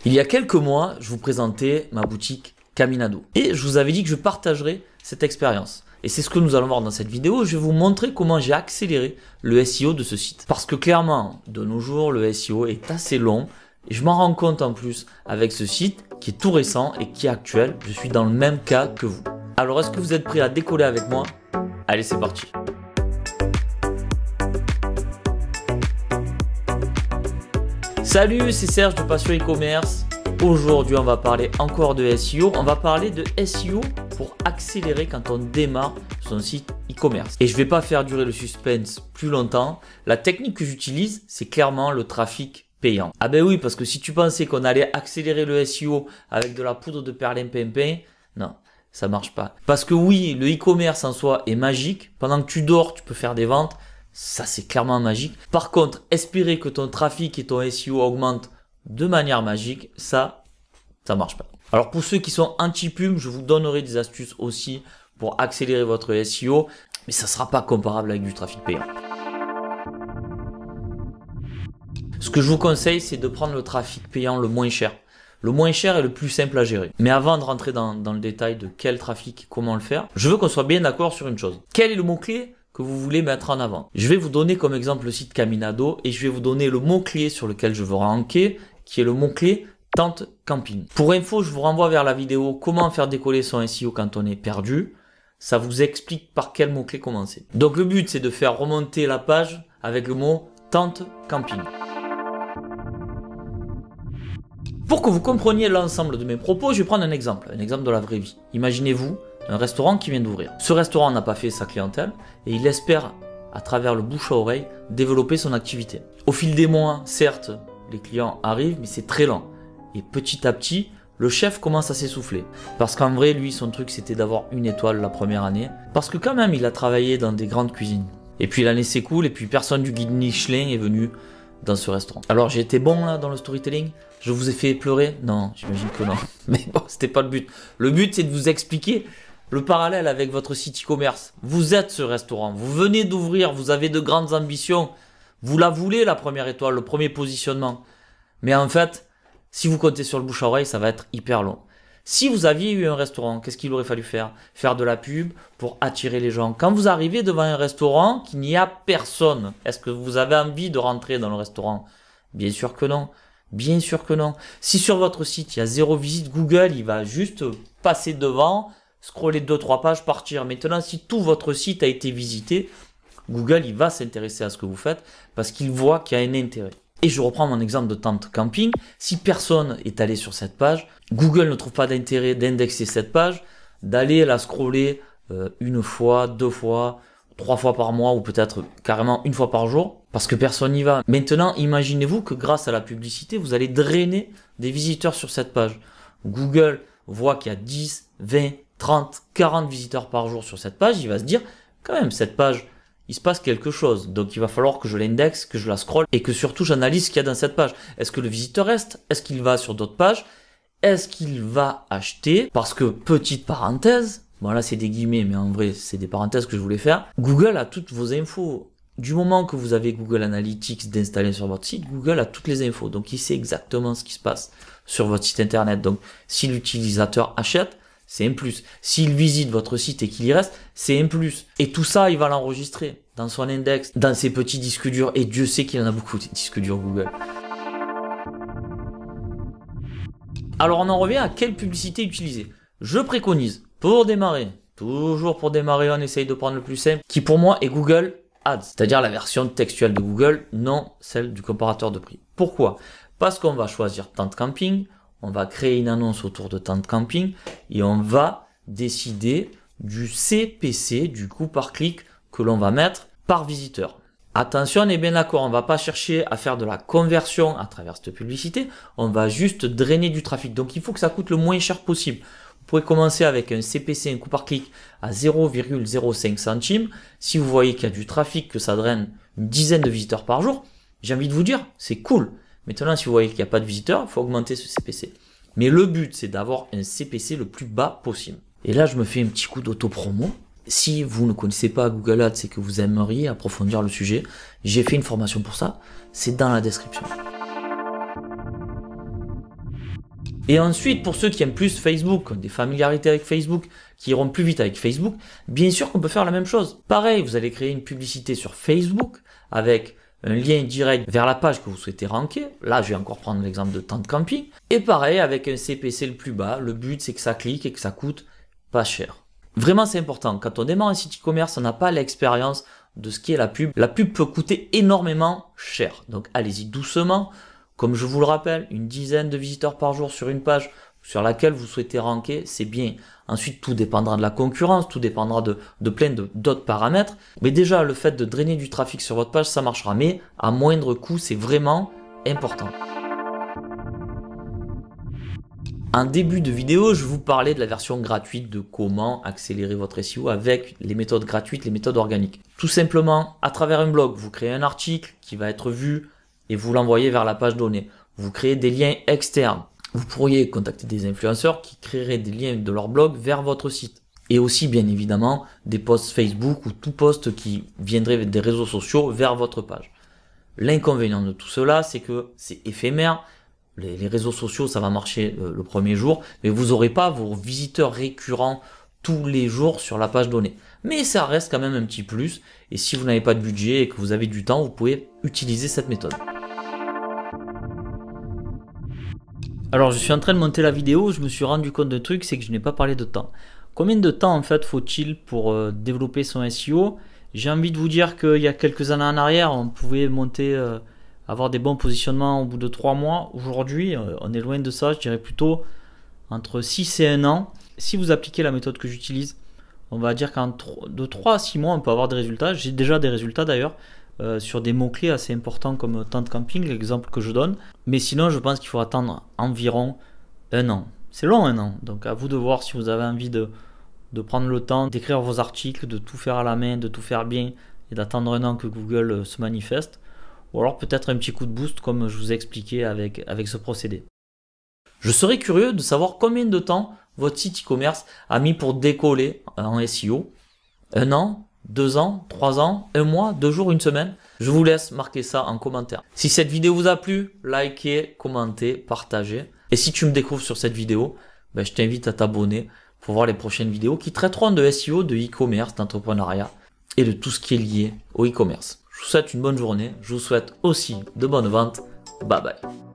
Il y a quelques mois, je vous présentais ma boutique Caminado et je vous avais dit que je partagerais cette expérience. Et c'est ce que nous allons voir dans cette vidéo. Je vais vous montrer comment j'ai accéléré le SEO de ce site. Parce que clairement, de nos jours, le SEO est assez long. Et je m'en rends compte en plus avec ce site qui est tout récent et qui est actuel. Je suis dans le même cas que vous. Alors, est-ce que vous êtes prêts à décoller avec moi? Allez, c'est parti. Salut, c'est Serge de Passion e-commerce. Aujourd'hui, on va parler encore de SEO. On va parler de SEO pour accélérer quand on démarre son site e-commerce. Et je ne vais pas faire durer le suspense plus longtemps. La technique que j'utilise, c'est clairement le trafic payant. Ah ben oui, parce que si tu pensais qu'on allait accélérer le SEO avec de la poudre de perlimpinpin, non, ça marche pas. Parce que oui, le e-commerce en soi est magique. Pendant que tu dors, tu peux faire des ventes. Ça, c'est clairement magique. Par contre, espérer que ton trafic et ton SEO augmentent de manière magique, ça marche pas. Alors, pour ceux qui sont anti-pub, je vous donnerai des astuces aussi pour accélérer votre SEO, mais ça sera pas comparable avec du trafic payant. Ce que je vous conseille, c'est de prendre le trafic payant le moins cher. Le moins cher est le plus simple à gérer. Mais avant de rentrer dans le détail de quel trafic et comment le faire, je veux qu'on soit bien d'accord sur une chose. Quel est le mot-clé que vous voulez mettre en avant? Je vais vous donner comme exemple le site Caminado et je vais vous donner le mot-clé sur lequel je veux ranker, qui est le mot-clé tente camping. Pour info, je vous renvoie vers la vidéo comment faire décoller son SEO quand on est perdu. Ça vous explique par quel mot-clé commencer. Donc le but, c'est de faire remonter la page avec le mot tente camping. Pour que vous compreniez l'ensemble de mes propos, je vais prendre un exemple de la vraie vie. Imaginez-vous un restaurant qui vient d'ouvrir. Ce restaurant n'a pas fait sa clientèle et il espère, à travers le bouche à oreille, développer son activité. Au fil des mois, certes, les clients arrivent, mais c'est très lent. Et petit à petit, le chef commence à s'essouffler. Parce qu'en vrai, lui, son truc, c'était d'avoir une étoile la première année. Parce que quand même, il a travaillé dans des grandes cuisines. Et puis l'année s'écoule et puis personne du guide Michelin est venu dans ce restaurant. Alors j'ai été bon là dans le storytelling? Je vous ai fait pleurer? Non, j'imagine que non. Mais bon, c'était pas le but. Le but, c'est de vous expliquer le parallèle avec votre site e-commerce. Vous êtes ce restaurant, vous venez d'ouvrir, vous avez de grandes ambitions. Vous la voulez, la première étoile, le premier positionnement. Mais en fait, si vous comptez sur le bouche à oreille, ça va être hyper long. Si vous aviez eu un restaurant, qu'est-ce qu'il aurait fallu faire? Faire de la pub pour attirer les gens. Quand vous arrivez devant un restaurant, qu'il n'y a personne, est-ce que vous avez envie de rentrer dans le restaurant? Bien sûr que non. Bien sûr que non. Si sur votre site, il y a 0 visite, Google, il va juste passer devant, scroller 2-3 pages, partir. Maintenant, si tout votre site a été visité, Google, il va s'intéresser à ce que vous faites parce qu'il voit qu'il y a un intérêt. Et je reprends mon exemple de tente camping. Si personne est allé sur cette page, Google ne trouve pas d'intérêt d'indexer cette page, d'aller la scroller une fois, 2 fois, 3 fois par mois ou peut-être carrément une fois par jour parce que personne n'y va. Maintenant, imaginez-vous que grâce à la publicité, vous allez drainer des visiteurs sur cette page. Google voit qu'il y a 10, 20, 30, 40 visiteurs par jour sur cette page. Il va se dire, quand même, cette page, il se passe quelque chose. Donc, il va falloir que je l'indexe, que je la scrolle et que surtout, j'analyse ce qu'il y a dans cette page. Est-ce que le visiteur reste? Est-ce qu'il va sur d'autres pages? Est-ce qu'il va acheter? Parce que, petite parenthèse, bon là c'est des guillemets, mais en vrai c'est des parenthèses que je voulais faire. Google a toutes vos infos. Du moment que vous avez Google Analytics d'installer sur votre site, Google a toutes les infos. Donc il sait exactement ce qui se passe sur votre site internet. Donc si l'utilisateur achète, c'est un plus. S'il visite votre site et qu'il y reste, c'est un plus. Et tout ça, il va l'enregistrer dans son index, dans ses petits disques durs. Et Dieu sait qu'il en a beaucoup de disques durs Google. Alors on en revient à quelle publicité utiliser. Je préconise, pour démarrer, toujours pour démarrer, on essaye de prendre le plus simple, qui pour moi est Google Ads, c'est-à-dire la version textuelle de Google, non celle du comparateur de prix. Pourquoi? Parce qu'on va choisir tente camping, on va créer une annonce autour de tente camping et on va décider du CPC, du coût par clic que l'on va mettre par visiteur. Attention, on est bien d'accord, on ne va pas chercher à faire de la conversion à travers cette publicité, on va juste drainer du trafic. Donc il faut que ça coûte le moins cher possible. Vous pouvez commencer avec un CPC, un coût par clic à 0,05 centimes. Si vous voyez qu'il y a du trafic, que ça draine une dizaine de visiteurs par jour, j'ai envie de vous dire, c'est cool. Maintenant, si vous voyez qu'il n'y a pas de visiteurs, il faut augmenter ce CPC. Mais le but, c'est d'avoir un CPC le plus bas possible. Et là, je me fais un petit coup d'auto-promo. Si vous ne connaissez pas Google Ads et que vous aimeriez approfondir le sujet, j'ai fait une formation pour ça. C'est dans la description. Et ensuite, pour ceux qui aiment plus Facebook, des familiarités avec Facebook, qui iront plus vite avec Facebook, bien sûr qu'on peut faire la même chose. Pareil, vous allez créer une publicité sur Facebook avec un lien direct vers la page que vous souhaitez ranker. Là, je vais encore prendre l'exemple de Tente Camping. Et pareil, avec un CPC le plus bas, le but c'est que ça clique et que ça coûte pas cher. Vraiment, c'est important. Quand on démarre un site e-commerce, on n'a pas l'expérience de ce qu'est la pub. La pub peut coûter énormément cher. Donc, allez-y doucement. Comme je vous le rappelle, une dizaine de visiteurs par jour sur une page sur laquelle vous souhaitez ranker, c'est bien. Ensuite, tout dépendra de la concurrence, tout dépendra de plein d'autres paramètres. Mais déjà, le fait de drainer du trafic sur votre page, ça marchera. Mais à moindre coût, c'est vraiment important. En début de vidéo, je vous parlais de la version gratuite de comment accélérer votre SEO avec les méthodes gratuites, les méthodes organiques. Tout simplement, à travers un blog, vous créez un article qui va être vu et vous l'envoyez vers la page donnée. Vous créez des liens externes. Vous pourriez contacter des influenceurs qui créeraient des liens de leur blog vers votre site. Et aussi, bien évidemment, des posts Facebook ou tout post qui viendrait des réseaux sociaux vers votre page. L'inconvénient de tout cela, c'est que c'est éphémère. Les réseaux sociaux, ça va marcher le premier jour, mais vous n'aurez pas vos visiteurs récurrents tous les jours sur la page donnée. Mais ça reste quand même un petit plus, et si vous n'avez pas de budget et que vous avez du temps, vous pouvez utiliser cette méthode. Alors, je suis en train de monter la vidéo, je me suis rendu compte d'un truc, c'est que je n'ai pas parlé de temps. Combien de temps en fait faut-il pour développer son SEO? J'ai envie de vous dire qu'il y a quelques années en arrière, on pouvait monter... avoir des bons positionnements au bout de 3 mois. Aujourd'hui, on est loin de ça, je dirais plutôt entre 6 et 1 an. Si vous appliquez la méthode que j'utilise, on va dire de 3 à 6 mois, on peut avoir des résultats. J'ai déjà des résultats d'ailleurs sur des mots-clés assez importants comme Tente Camping, l'exemple que je donne. Mais sinon, je pense qu'il faut attendre environ 1 an. C'est long 1 an, donc à vous de voir si vous avez envie de prendre le temps d'écrire vos articles, de tout faire à la main, de tout faire bien et d'attendre 1 an que Google se manifeste. Ou alors peut-être un petit coup de boost comme je vous ai expliqué avec ce procédé. Je serais curieux de savoir combien de temps votre site e-commerce a mis pour décoller en SEO. 1 an, 2 ans, 3 ans, 1 mois, 2 jours, 1 semaine. Je vous laisse marquer ça en commentaire. Si cette vidéo vous a plu, likez, commentez, partagez. Et si tu me découvres sur cette vidéo, je t'invite à t'abonner pour voir les prochaines vidéos qui traiteront de SEO, de e-commerce, d'entrepreneuriat et de tout ce qui est lié au e-commerce. Je vous souhaite une bonne journée, je vous souhaite aussi de bonnes ventes. Bye bye.